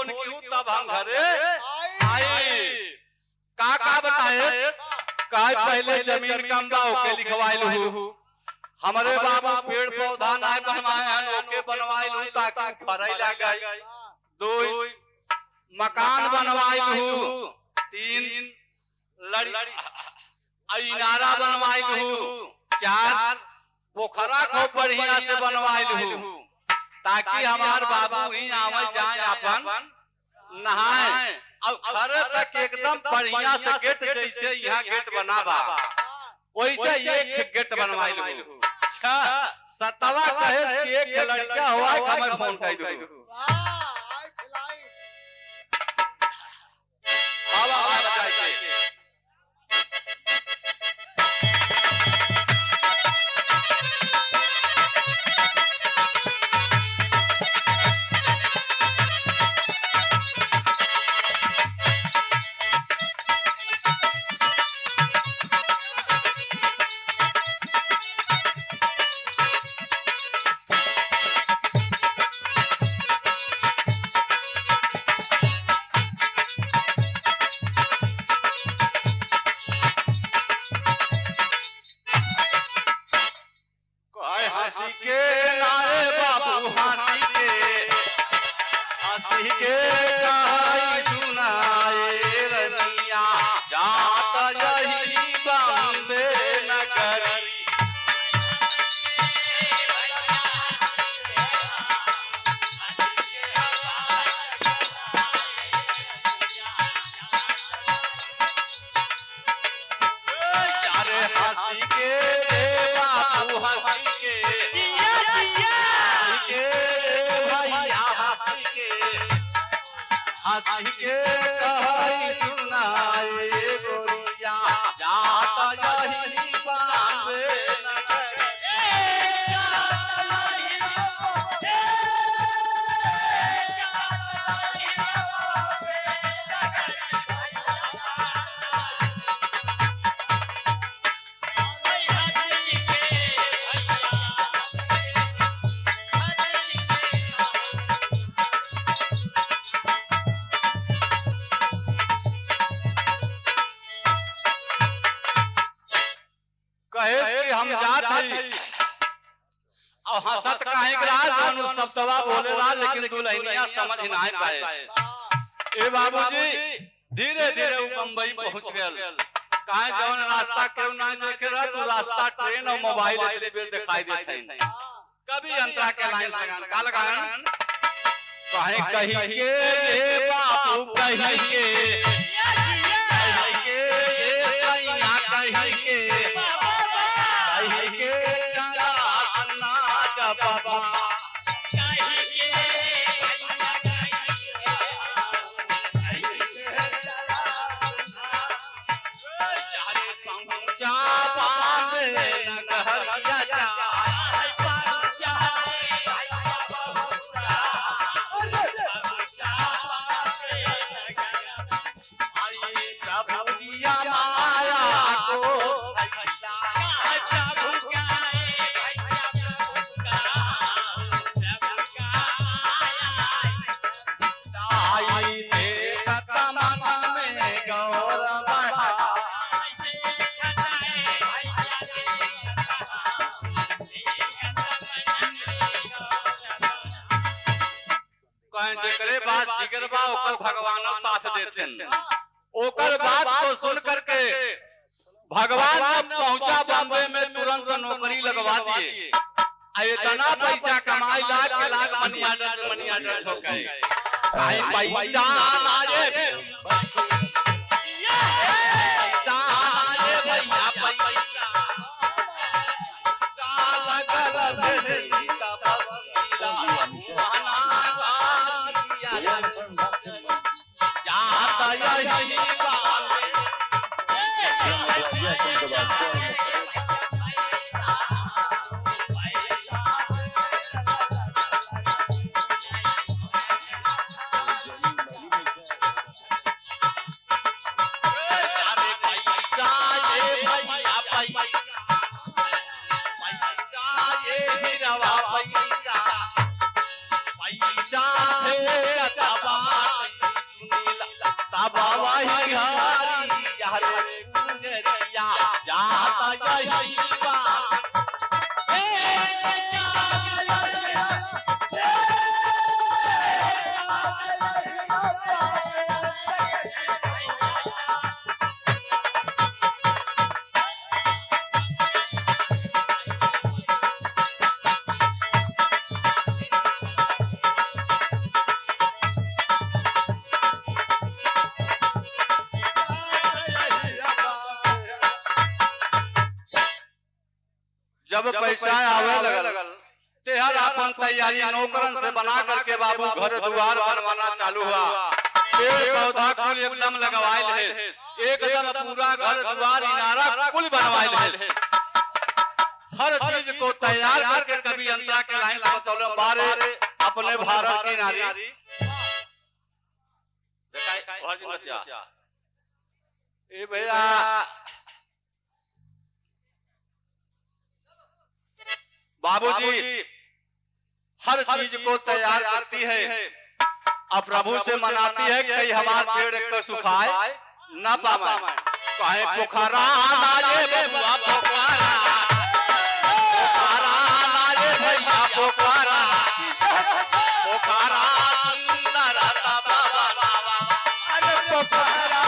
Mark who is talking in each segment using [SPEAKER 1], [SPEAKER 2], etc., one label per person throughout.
[SPEAKER 1] Phone क्यों तब हम घरे आई का बताए काय पहले जमीन कम बा ओके लिखवाइल हूँ हमारे बाबू पेड़ पौधा ना बनवाए ओके बनवाइल ताकि फरई लग गई 2 मकान बनवाइल हूँ 3 इनारा बनवाइल हूँ 4 पोखरा को बढ़िया से बनवाइल हूँ ताकि हमार बाबू ही आवे जाए अपन नहाए और घर तक एकदम बढ़िया से गेट जैसे यहाँ गेट बनावा वैसे एक गेट बनवाइल हूँ 7वां कहे कि एक लड़का हुआ हमें फोन कर दो हंसी के नारे बाबू हंसी के कहाई सुनाए रनिया जाता यही बंदे न करी अरे हंसी के बाबू हंसी के हंसी के कहाई सुनाए गोरिया जाता यही बांधे न हम जात हई और हंसत काहे दोनों सब सवा बोलेला लेकिन दुल्हनिया समझ नहीं पाए ए बाबूजी धीरे धीरे वो बंबई पहुंच गेल काहे जौन रास्ता क्यों नहीं देखे रहा तू रास्ता ट्रेन और मोबाइल इतने बेर दिखाई देते कभी अंतरा के लाइन लगान का लगान काहे कही के ए बाबू कही के ये सैया कही के चला सन्ना का बाबा जेकरे बात जिगर बा ओकर भगवान साथ देथन ओकर बात को सुन करके भगवान पहुंचा बॉम्बे में तुरंत नौकरी लगवा दिए इतना पैसा कमाई लाख मनी आर्डर हो गए पैसा लाजे पैसा लाजे भैया पैसा पैसा है रे गुजरिया जाता यही बात जब पैसा आवे लगल तेहर अपन तैयारी नौकरन से बना करके बाबू घर द्वार बनवाना चालू हुआ। पेड़ पौधा कुल एकदम लगवाइल है, एकदम पूरा घर द्वार इनारा कुल बनवाइल है। हर चीज को तैयार करके कभी अंतरा के लाइन से बतौले बारे अपने भारत की नारी ए भैया बाबूजी हर चीज को तैयार करती है और प्रभु से मनाती है कि हमारे पेड़ को सुखाए न पावे। कहे पोखरा लाए बबुआ पोखरा, पोखरा लाए भैया पोखरा, पोखरा सुंदर बाबा अरे पोखरा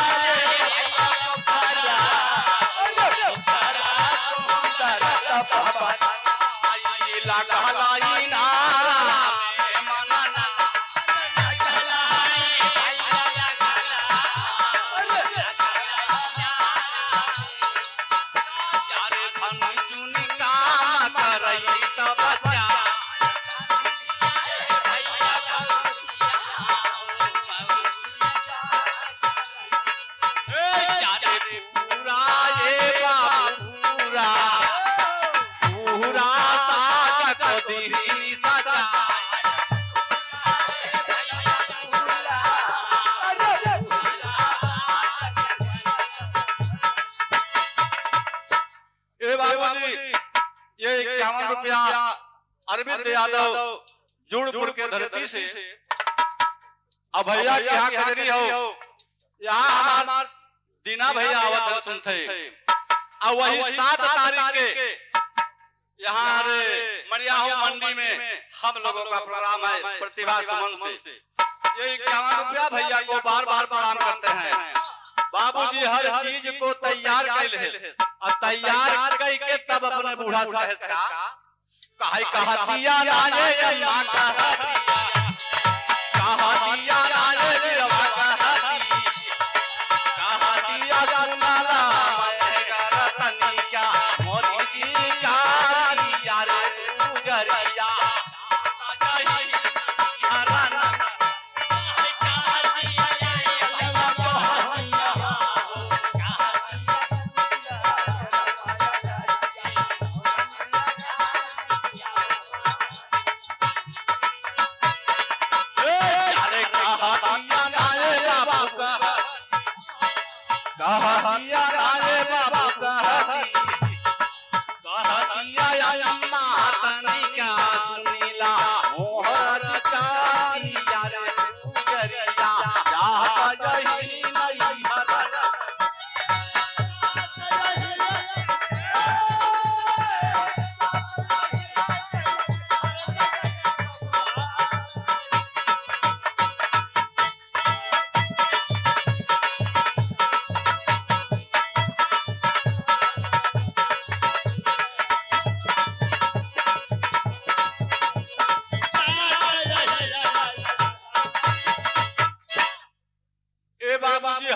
[SPEAKER 1] लगलाई नारा मनना यारे धन चुन काम करई त बच्चा यारे पूरा ये बाबू पूरा पूरा ये 51 रुपया अरविंद यादव जुड़पुर के धरती से अब भैया के यहाँ खजरी हो यहाँ हमार दीना भैया आवत है सुनते और वही 7 तारीख के यहाँ मरियाहो मंडी में हम लोगों का प्रोग्राम है प्रतिभा सुमन से। ये 51 रुपया भैया को बार बार प्रणाम करते हैं। बाबूजी हर चीज को तैयार कर ले और तैयार करके तब अपने बूढ़ा साहब का कहा दिया लाए अम्मा कहा दिया लाए बिरवा कहा दिया सुनाला मैं गरतनी क्या मोदी जी का यार गुजरिया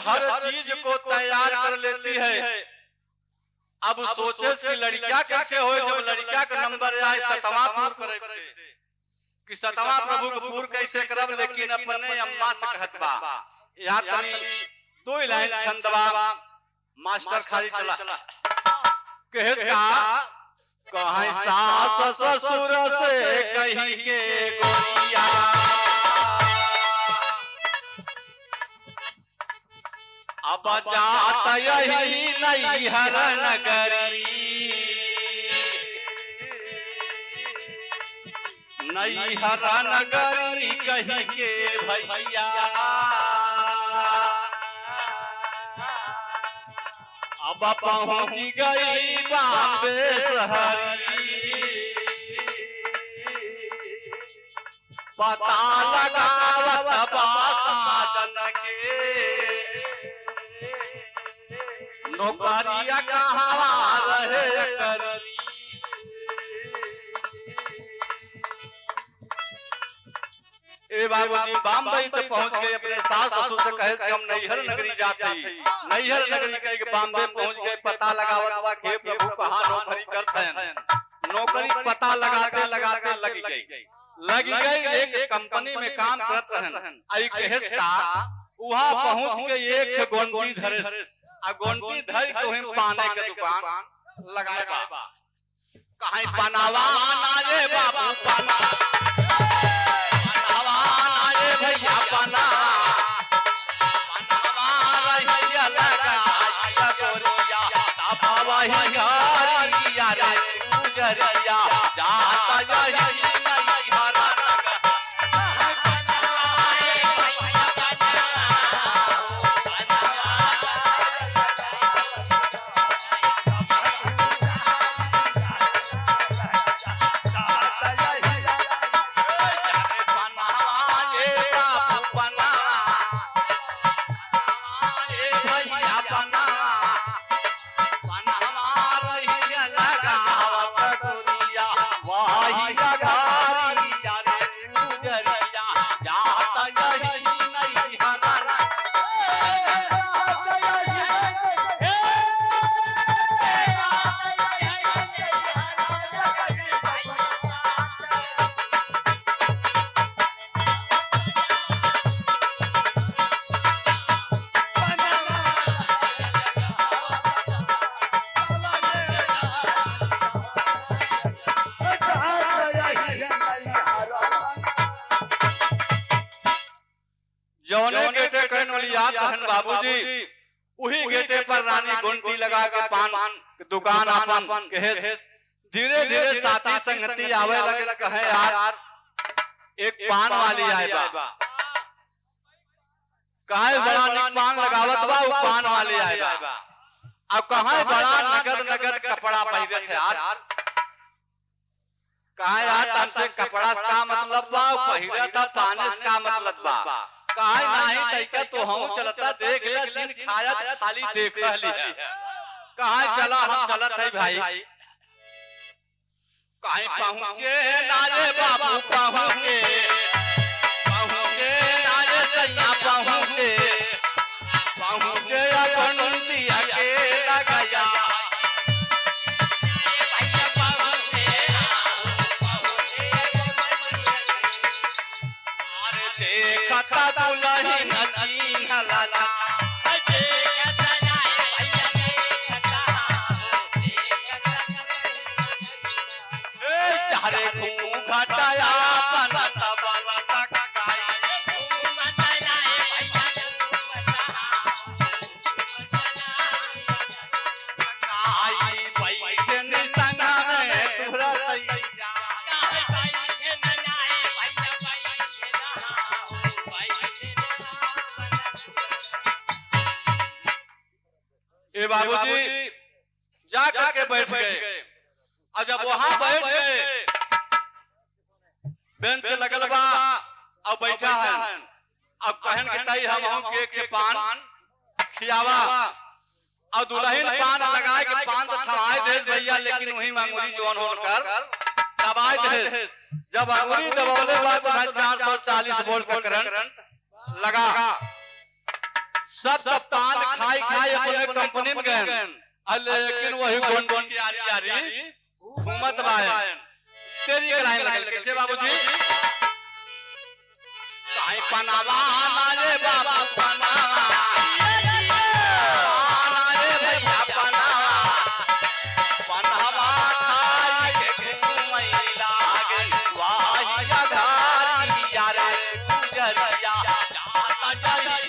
[SPEAKER 1] हर चीज को तैयार कर लेती है। अब सोचे कि लड़किया कैसे हो जब लड़किया का नंबर आए 7वां पूर करे कि 7वां प्रभु को पूर कैसे करब, लेकिन अपने अम्मा से कहत बा यहाँ तनी 2 लाइन छंदवा मास्टर खाली चला कहेस का कहीं सास ससुर से कहीं के गोरिया अब जाता यही नहीं हर नगरी नहीं हर नगरी कहीं के भैया अब पहुंच गई बॉम्बे शहरी, पता लगावत बाजन के नौकरिया कहाँ रहे करी। ए बाबूजी बम्बई तो पहुंच गए, अपने सास ससुर से कहे कि हम नैहर नगरी जाते ही, नैहर नगरी कह के बॉम्बे पहुंच गए। पता लगावत बा के प्रभु कहाँ नौकरी करते हैं। नौकरी पता लगाते लगाते लगी गई एक कंपनी में काम करत रहन। आई कहेस का वहां पहुंच के एक गोंटी धरे आ गोंटी धर के वहीं पाने के दुकान लगाए बा। कहीं पनावा ना रे बाबू पना, पनावा ना रे भैया पना, पनावा रहिया लगा गोरिया तापा ही घरिया रे गुजरिया जाता यही नहीं हरा जौने गेटे कहन वाली याद रहन बाबूजी, उही गेटे पर रानी गुंटी लगा के पान दुकान अपन कहेस। धीरे धीरे साथी संगति आवे लगे, कहे यार एक पान वाली आए बा, कहे बड़ा निक पान लगावत बा, वो पान वाली आए बा। अब कहे बड़ा नगद कपड़ा पहिरे थे यार, कहे यार तुमसे कपड़ा का मतलब बा, पहिरा था पान का मतलब बा। कहे नहीं तैका तो हम चलता देख ले, दिन खाया खाली देख ली है। कहे चला हम चलत है भाई। कहे पहुंचे नारे बाबू पहुंचे, पहुंचे नारे सैया पहुंचे, पहुंचे गुंटी अकेला गया। देखता दुलही नदी नला, चारे घटाया बनता बनता काई। आई बैठे निसंगा में तुहरा तैया, ए बाबूजी जा करके बैठ गए। और जब वहां बैठ गए, बेंच लगल बा और बैठा है। अब कहन के ताई हम के पान खियावा, और दुल्हन पान लगाए के पान तो थमाए दे भैया, लेकिन वही मांगुरी जवान होकर दबाए दे। जब अंगुरी दबावले बाद तो 440 वोल्ट का करंट लगा। सब पान खाई अपने कंपनी में गए, लेकिन वही गोंडी यारी घूमत बाय। तेरी लाइन लगल कैसे बाबूजी? काहे पनावा ना रे बाबा पनावा, ना रे भैया पनावा, पनावा खाई के घूमई लागे। वाही घारी यारे गुजरिया जाता जाई।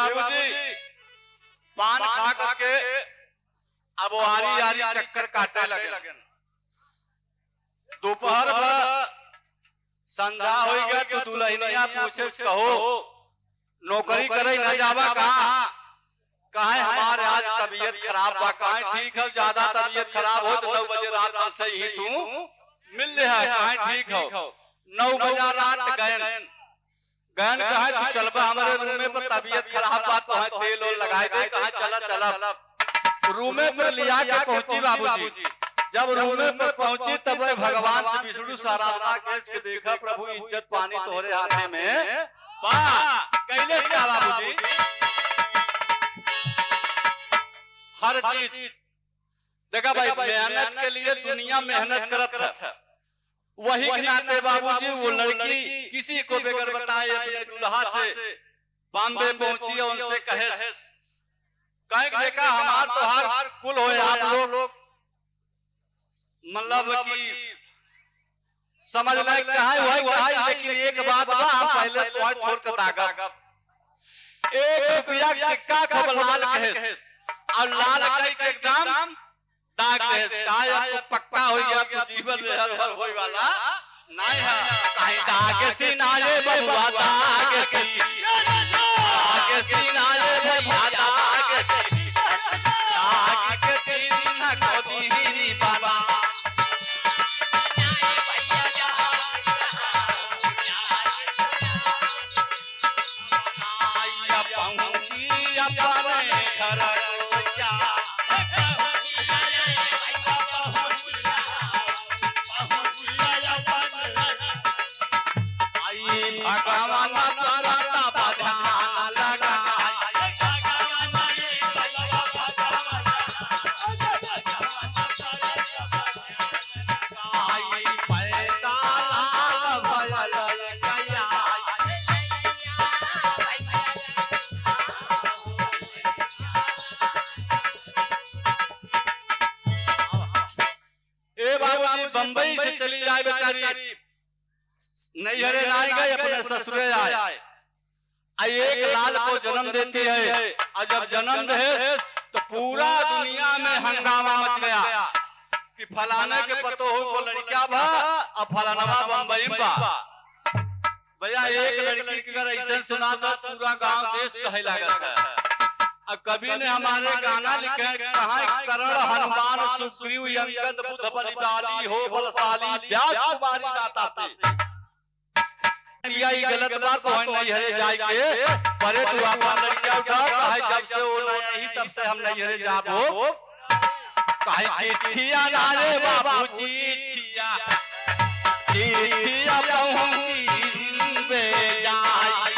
[SPEAKER 1] बाबूजी पान खा करके अब वो आरी आरी चक्कर काटे लगे। दोपहर भर संध्या हो गया तो दुल्हनिया पूछे कहो नौकरी करे न जावा कहाँ हमारे आज तबीयत खराब बा कहाँ ठीक है ज्यादा तबीयत खराब हो तो 9 बजे रात से ही तू मिल ले है कहाँ ठीक हो 9 बजे रात गयन कहाँ तू चलबा हमारे रूम में पर तबीयत खराब बात तो है तेल और लगाए दे कहाँ चला रूम पर लिया के पहुंची बाबूजी। जब रूम पर पहुंची तब भगवान से विष्णु साराधना केस के देखा प्रभु इज्जत पानी तोहरे हाथे में कैले क्या बाबूजी हर चीज देखा भाई मेहनत के लिए दुनिया मेहनत करत है वही के नाते बाबूजी वो लड़की किसी को बगैर बताए अपने दुल्हा से बॉम्बे पहुंची और उनसे कहे देखा हमार तो हर कुल हो आप लोग मतलब कि समझ लायक वही लेकिन एक बात हम पहले तो छोड़ कर दागा 1 रुपया सिक्का को लाल कहे और लाल कई के एकदम दाग दे तो पक्का हो गया तो जीवन में हर होई वाला नहीं है कहीं दाग सी नाये बबुआ दाग सी नाये बबुआ दाग के तीन न को दीनी बाबा आया पहुंची अपने घर बंबई से चली जाए बेचारी नैहरे नहीं गए अपने ससुरे आए एक लाल को जन्म देती है और जब जन्म दे तो पूरा दुनिया में हंगामा मच गया कि फलाने के पतो हो लड़किया बा और फलानवा बंबई बा भैया एक लड़की की अगर ऐसे सुना तो पूरा गांव देश कहे लागत है। अब कभी ने हमारे गाना लिखे कहाँ करण हनुमान सुग्रीव अंगद बुध बलिदानी हो बलशाली व्यास कुमारी नाता से ये गलत बात तो नहीं हरे जाए के परे तू आपन लड़किया उठा कहे जब से वो नहीं तब से हम नहीं हरे जाबो कहे चिट्ठिया ना रे बाबू चिट्ठिया पहुंची बे जाई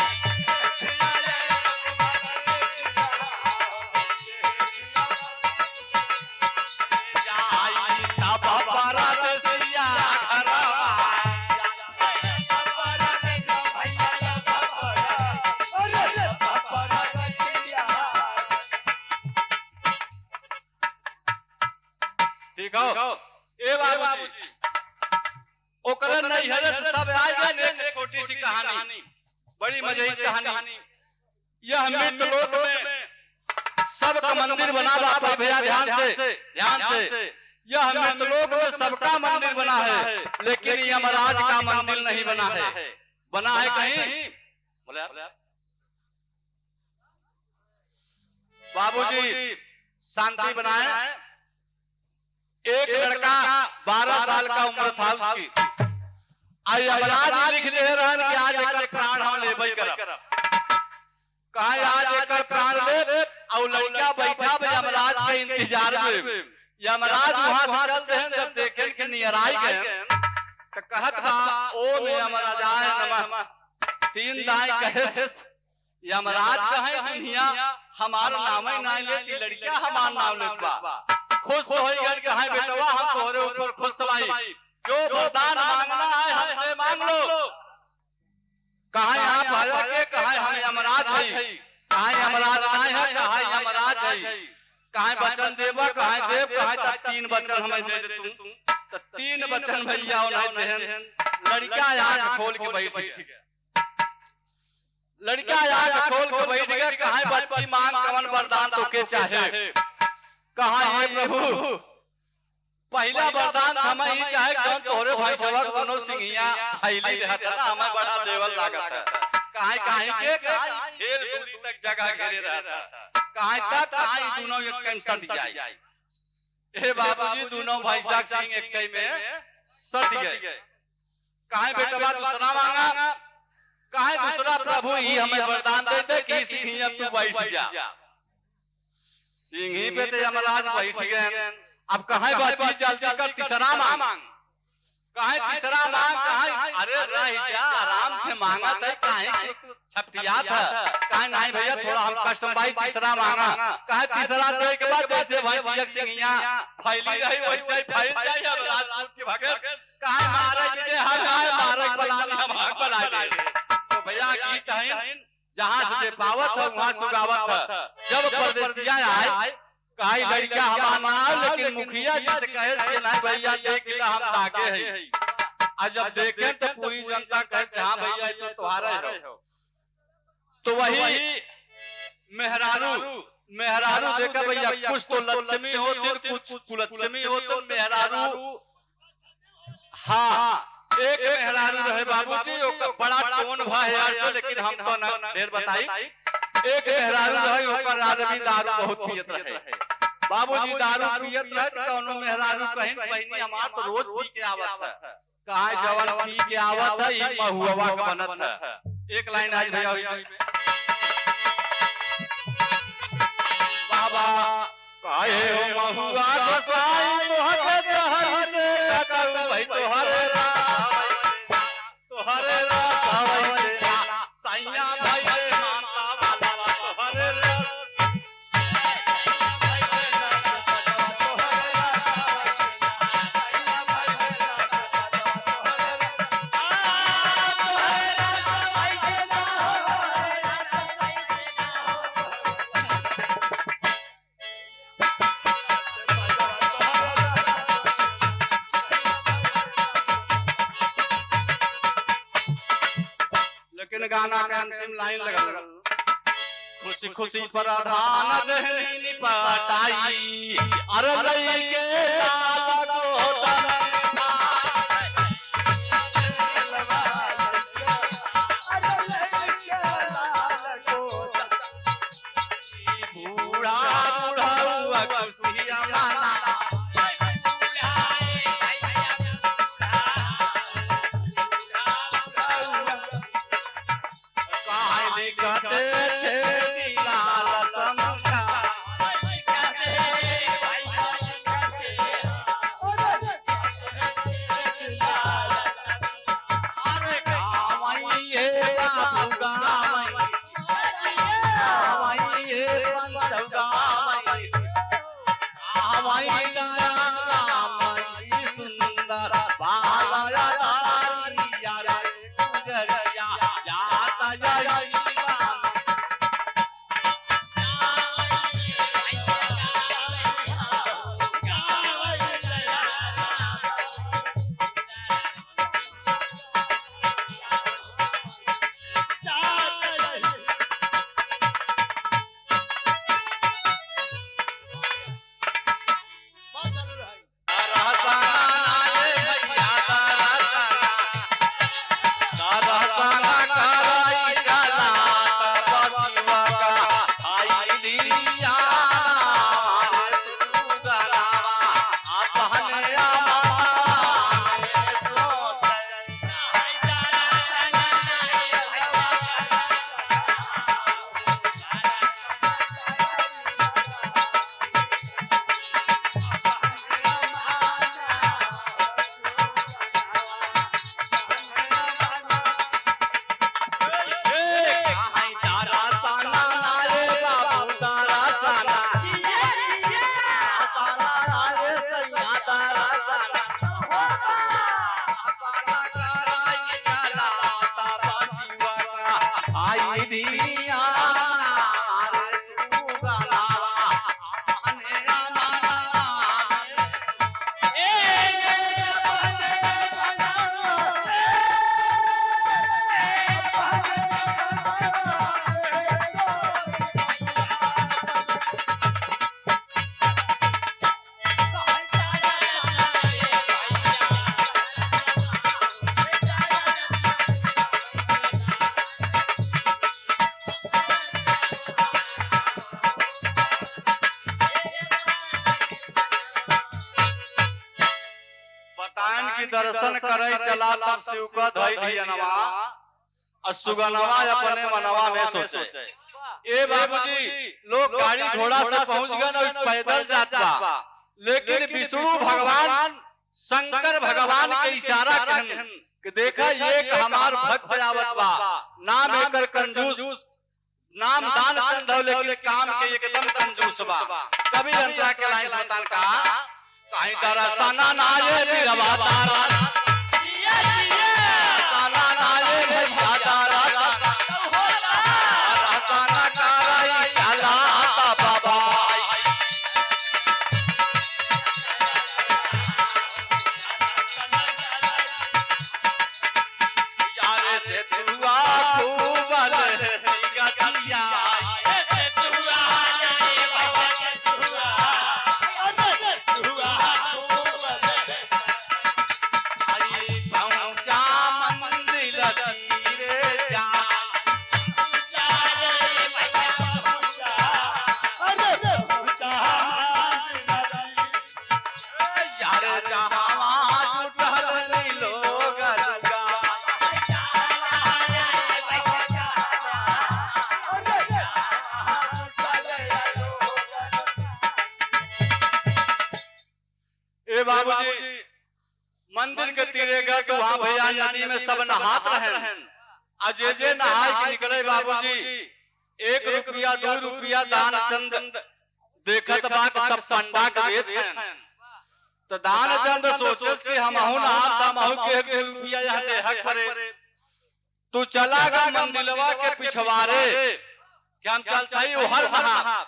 [SPEAKER 1] ठीक हो ए बाबूजी ओकरे नहीं हरे से सब आ गए एक छोटी सी कहानी बड़ी मजेदार कहानी यह मृत लोक में सबका मंदिर बना बाप भैया ध्यान से यह मृत लोक में सबका मंदिर बना है लेकिन यमराज का मंदिर नहीं बना है कहीं बोले बाबूजी शांति बनाए। एक लड़का 12 साल का उम्र था उसकी यमराज लिख दे रहन कि आज एकर प्राण हम लेबै करब कहा आज एकर प्राण ले और लड़का बैठा यमराज के इंतजार में यमराज वहां से चलते हैं जब देखे कि नियराई गए तो कहत बा ओम यमराजाय नमः 3 दाएं कहे यमराज कहे दुनिया हमारा नाम ही नहीं लेती लड़कियां हमार नाम लेत बा खुश हो गए कि हां बेटवा हम तोहरे ऊपर खुश भाई जो वरदान मांगना है हमसे मांग लो कहां आप आया के कहां हम यमराज है कहां यमराज नहीं है कहां यमराज है कहां वचन देबा कहां देव कहां तक 3 वचन हमें दे दे तू तो 3 वचन भैया नहीं देहन लड़का आंख खोल के बैठ गया लड़का आग खोल के बैठ गया, कहाँ बच्ची मांग कवन वरदान तो के चाहे। कहाँ है प्रभु पहला वरदान हमें ही चाहे कौन तोहरे भाई सबक दोनों सिंहिया फैली रहता ना, हमें बड़ा देवल लागत है। कहाँ कहाँ के ढेर दूरी तक जगह घेरे रहता, कहाँ तक कहाँ दोनों एक कैंसर जाए। ए बाबूजी दोनों भाई साहब सिंह एक कई में सत गए। कहाँ बेटा बात दूसरा मांगा, कहाँ दूसरा प्रभु ही हमें वरदान दे दे कि सिंह अब तू बैठ जा। सिंह पे तो यमराज बैठ गए। अब कहाँ बातचीत जल्दी कर तीसरा मांग, कहाँ तीसरा मांग, कहाँ अरे रह जा आराम से मांगा था, कहाँ छपटिया था, कहाँ नहीं भैया थोड़ा हम कष्ट भाई तीसरा मांगा। कहाँ तीसरा दे के बाद जैसे भाई एक सिंहिया फैली रही वैसे फैल जाए राजपूत के भगत। कहाँ महाराज के हाथ कहाँ महाराज बलानी हम हक बना दे। तो भैया गीत है जहाँ से पावत है वहाँ सुगावत है। जब परदेसिया आए कहा लड़का हमारा लेकिन मुखिया जी से कहे कि नहीं भैया देख ला हम ताके हैं। आज जब देखें तो पूरी जनता कहे हाँ भैया तो तुम्हारा है। तो वही मेहरारू देखा भैया कुछ तो लक्ष्मी होती कुछ कुलक्ष्मी होती मेहरारू। हाँ एक मेहरारू रहे बाबूजी बड़ा टोन भाई, लेकिन हम तो न ढेर बताई। एक मेहरारू रहे ओकर आदमी दारू बहुत पियत रहे। बाबूजी दारू पियत रहे कौनो मेहरारू कहीं बहनी हमार तो रोज पी के आवत है। कहाँ जवन पी के आवत है ई महुआ का बनत है। एक लाइन आज भैया बाबा काहे हो महुआ गोसाई तोहके जहर से टकऊ भाई तोहरे रासाई से सैया भाई मानता वाला तोहरे गाना का अंतिम लाइन लगा खुशी खुशी प्रधान दहनी पटाई अरे लइके लाल बूढ़ा बूढ़ा खुशिया माना
[SPEAKER 2] Bye.
[SPEAKER 1] चला तब शिव का धई धियनवा और सुगनवा अपने मनवा में सोचे। ए बाबूजी लोग गाड़ी घोड़ा से पहुंच गए और पैदल जाता, लेकिन विष्णु भगवान शंकर भगवान के इशारा कहन कि देखा ये हमार भक्त आवत बा, नाम एकर कंजूस, नाम दान चंद लेकिन काम के एकदम कंजूस बा। कभी अंतरा के लाइन शैतान का कहीं दरसना नाये बिरवा तारा साना नाये भैया तारा दरसना कराई चला बाबा यारे से दुआ खूब सीगा दिया बाबूजी मंदिर के तीरे गए तो वहां भैया नदी में सब नहात रहन। अजे जे नहाय के निकले बाबूजी 1 रुपया 2 रुपया दान चंद देखत बा सब पंडा के देत हैं। तो दान चंद सोचस कि हमहु नहात हमहु के 1 रुपया यहां दे हक करे। तू चला गा मंदिरवा के पिछवाड़े कि हम चलता ही हर नहा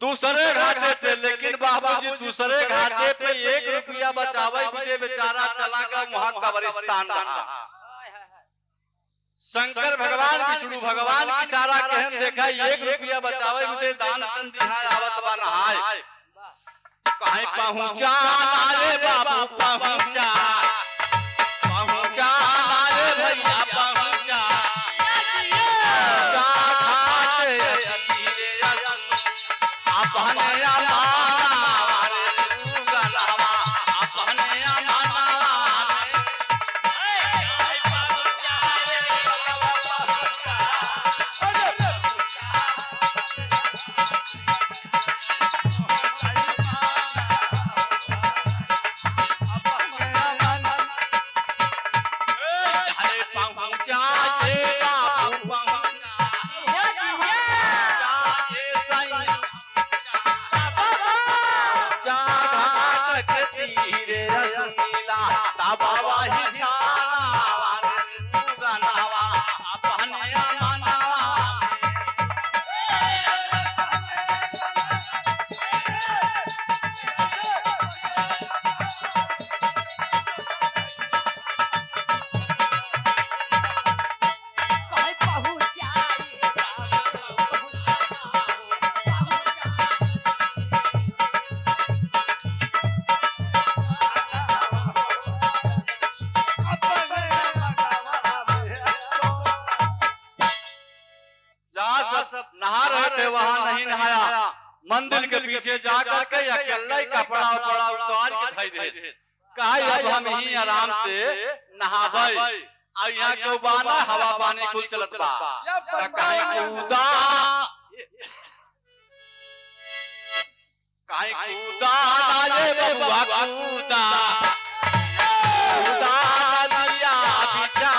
[SPEAKER 1] दूसरे घाटे पे, लेकिन बाबूजी दूसरे घाटे पे 1 रुपया बचावे भी बेचारा चला गया वहां कब्रिस्तान रहा। शंकर भगवान विष्णु भगवान की सारा कहन देखा 1 रुपया बचावे भी दान चंद दिहाय आवत बा नहाय कहीं पहुंचा नारे बाबू पहुंचा पहुंचा नारे भैया पहुंचा अपने नहा रहे थे वहां नहीं नहाया, मंदिर के पीछे जा करके अकेला ही कपड़ा उतार के धई दे कहा अब हम ही आराम से नहाबै और यहाँ के बाना हवा पानी कुल चलत बा कहीं कूदा नाले बबुआ कूदा कूदा नदिया बिचा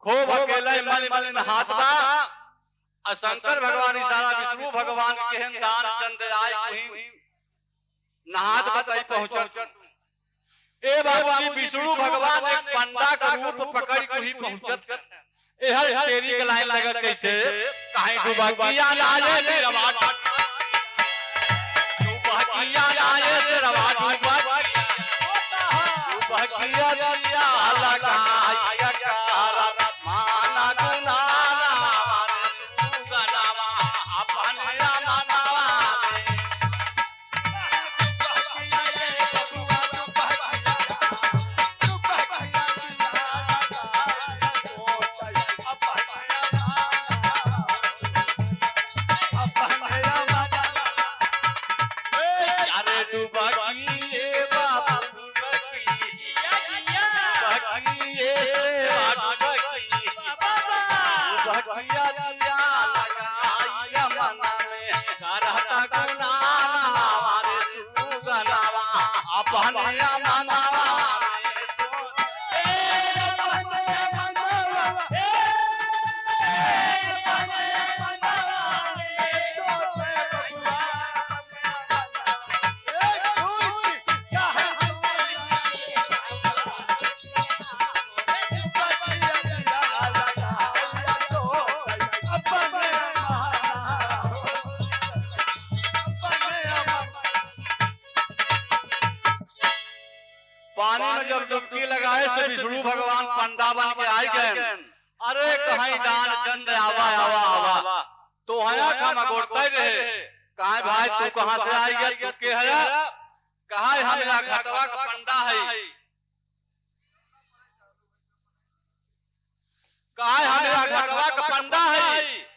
[SPEAKER 1] खूब अकेले मल में हाथ बा शंकर भगवान इशारा विष्णु भगवान केहन दान चंद आय नहात बताई पहुंचत ए बाबूजी विष्णु भगवान एक पंडा का रूप पकड़ के ही पहुंचत एहर तेरी के लाइन लगत कैसे काहे डुबकिया लाए से रवा डुबकिया लाए से रवा डुबकिया दिया लगाया काला माना गुनाना गनावा अपने मनावा पानी में जब डुबकी लगाए तो विष्णु भगवान पंडा बन के आए गए। अरे कहीं दान चंद आवा आवा आवा तो हया खामा गोड़ते रहे कहा भाई तू कहां से आई गया तू के है कहा हमरा घटवा का पंडा है कहा हमरा घटवा का पंडा है।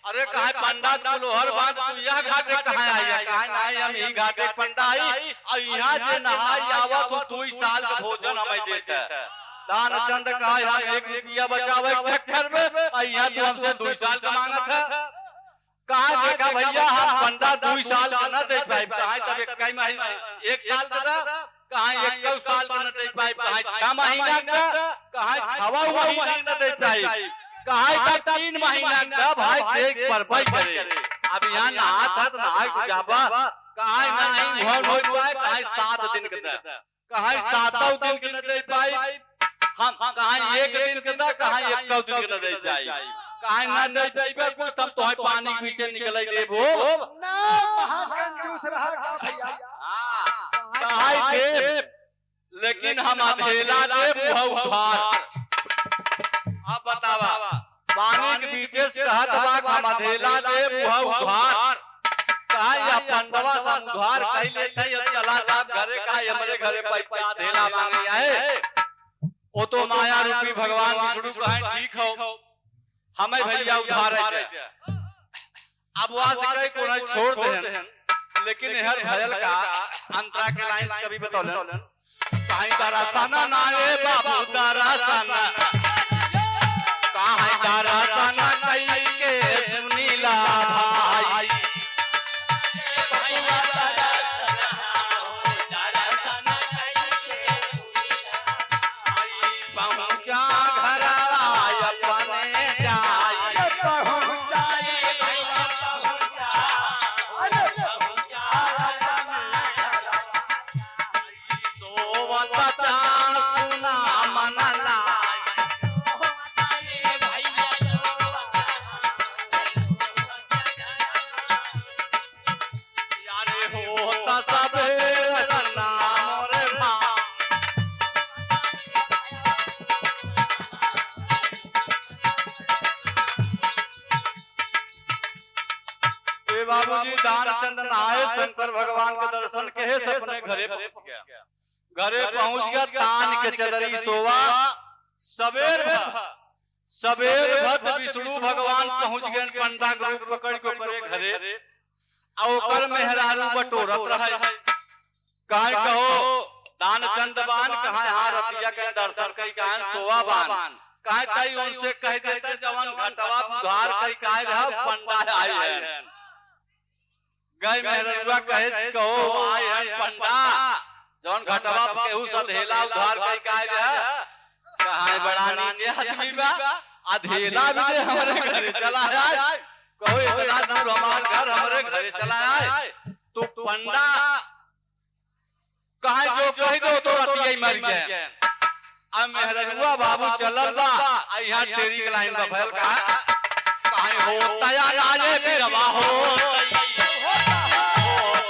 [SPEAKER 1] अरे कहा पंडा तू लोहर बांध तू यह घाटे कहां आई है कहा नहीं हम ही घाटे पंडा है और यहां जे नहाई आवत हो 2 साल का भोजन हमें देता दान चंद कहा हम 1 रुपया बचावे ट्रैक्टर में और यहां तू हमसे 2 साल का मांगत है कहा देखा भैया हम पंडा 2 साल का न दे पाए कहा तब 1 महीना 1 साल का कहा 1 साल का न दे पाए कहा 6 महीना का कहा 6 महीना दे पाए कहा 3 महीना का भाई देख पर भाई करे अब यहाँ नहा था तो नहा जाबा कहा नहीं घर हो पाए कहा 7 दिन के कहा 7 दिन के न दे पाए हम कहा 1 दिन के कहा 1 दिन के न दे पाए कहा न दे पाए कुछ हम तो पानी के पीछे निकल देबो
[SPEAKER 2] ना महाकंजूस रहा भैया
[SPEAKER 1] कहा दे लेकिन हम अधेला दे उधार आप बतावा पानी के पीछे से कहत बा हम अधेला दे उधार कहा या पंडवा सा उधार कह लेते या चला साहब घरे का हमरे घरे पैसा अधेला मांगे आए ओ तो माया रूपी भगवान विष्णु कहे ठीक हो हमें भैया उधार है अब वहां से कहीं कोना छोड़ दे लेकिन हर भयल का अंतरा के लाइन कभी बतौलन कहीं दरसना ना ए बाबू दरसना कहीं दरसना कई के सुनीला भाई पहुंचा घरा अपने जाए बाबूजी दानचंद नहाए शंकर भगवान के दर्शन के है सपने घरे पहुंच गया घरे पहुंच गया तान के चदरी सोवा सबेर भक्त विष्णु भगवान पहुंच गए पंडा ग्रुप पकड़ के करे घरे और ओकर मेहरारू बटोरत रहे कहे कहो दानचंद बान कहा हां रतिया के दर्शन कई कहां सोवा बान कहे कई उनसे कह देते जवन घटवा उधार कई कहे रहा पंडा आए हैं गए मेहरुआ कहे कहो आए हैं पंडा जौन घटवा केहू सधेला उधार कई कहे रहा कहां बड़ा नीचे आदमी बा अधेला भी हमरे घरे चला आए कहो इतना दूर हमार घर हमरे घरे चला आए तो पंडा कहे जो कह दो तो रतिया मर गए। अब मेहररुआ बाबू चलल बा यहाँ टेरी के लाइन में भयल का कहे हो तया लाले बिरवा हो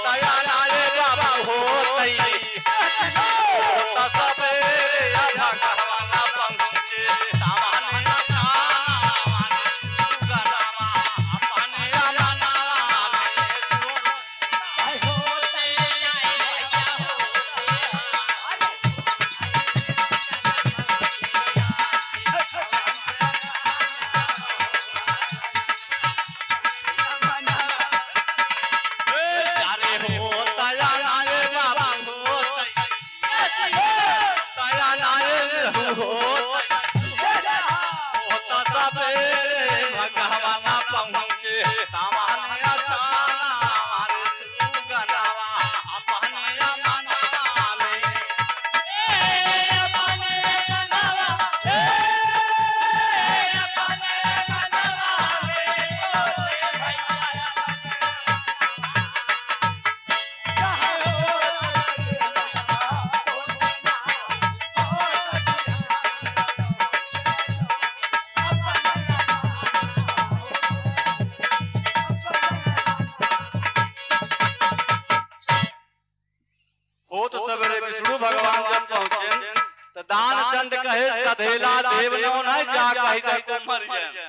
[SPEAKER 1] तया लाले बाबा हो सबेरे भगवाना पंखे सामाने विष्णु भगवान जब पहुंचे तो दानचंद कहे कधेला देव नो न जा कहि को मर गए।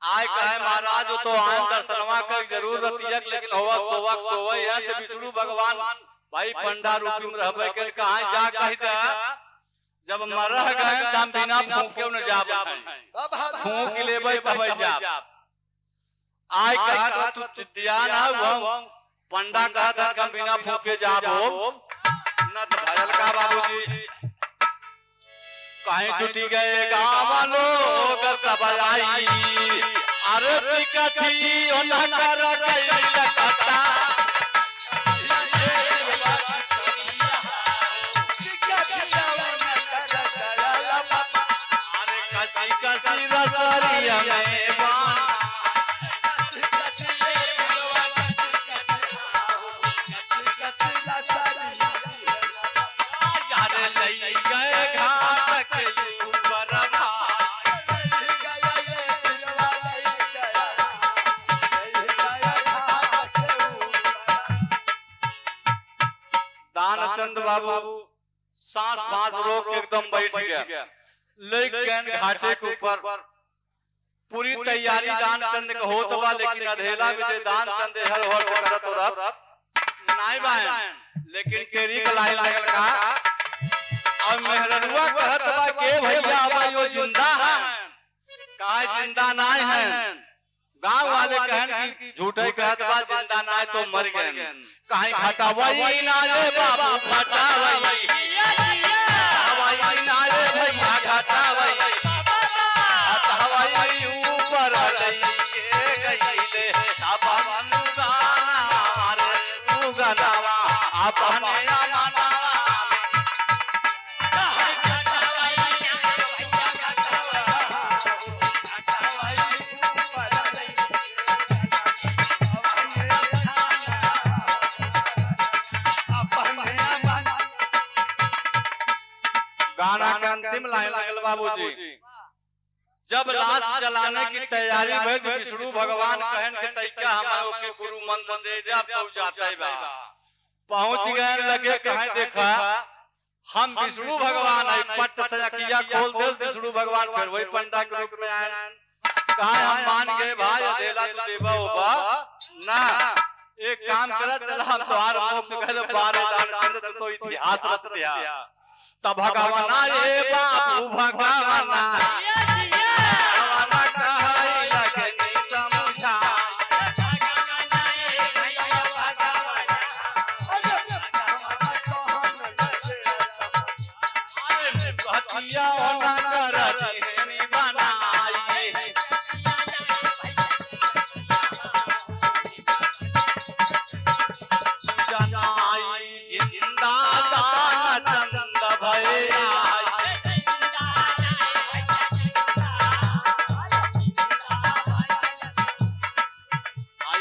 [SPEAKER 1] आय कहे महाराज तो आए दर्शनवा कर जरूर रतियक लेकिन होवा सोवक सोवई है तो विष्णु भगवान भाई पंडा रूपी में रहबे के कहां जा कहि द जब मरह गए तब बिना फूके न जाब फूक लेबे तब जाब। आय कहा तू दिया ना वो पंडा कहा था बिना फूके जाबो न तो भयल का बाबूजी कहीं छुटी गए गांव लोग सब आई अरे टिकटी न कर गई लकता अरे कसी कसी रसरिया में दानचंद बाबू सांस फांस रोक एकदम बैठ गया लेकिन घाटे के ऊपर पूरी तैयारी दानचंद के होत बा लेकिन अधेला विदे दानचंद हर हर से करत रत नहीं बायन लेकिन केरी के लाई लागल का और मेहरनुआ कहत बा के भैया अब यो जिंदा है कहा जिंदा नहीं है। गांव वाले कहन की झूठे कहत बा जिंदा ना तो मर गए कहीं घटावई ना रे बाबू घटावई हवाई ना रे भैया घटावई हवाई ऊपर लई गईले अपन गाना रे गानावा अपने मनावा गाना का अंतिम लाइन लागल बाबूजी जब लाश जलाने की तैयारी भई तो विष्णु भगवान कहन के तैका हम ओके गुरु मंत्र दे दे अब तो जाता बा पहुंच गए लगे कहे देखा हम विष्णु भगवान है पट से अकिया खोल दे विष्णु भगवान फिर वही पंडा के रूप में आए कहा हम मान गए भाई अधेला तू देबा होबा ना एक काम कर चला तोहार मोक्ष कह दे बारे दानचंद तो इतिहास रच दिया तब भगवाना ये बाबू भगवाना भगवाना कहई लगे नहीं समझा अरे भतिया ना कर दी बनाई जनाई जिंदा दानचंद भैया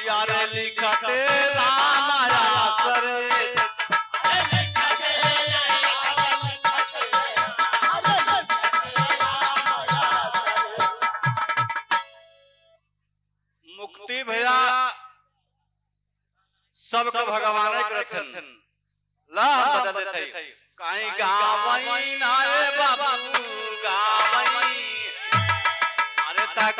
[SPEAKER 1] यारे लिखते राम आसरे सबके भगवान करथन ला हम बदल देते कहीं गावई नाए बाबू गावई अरे ता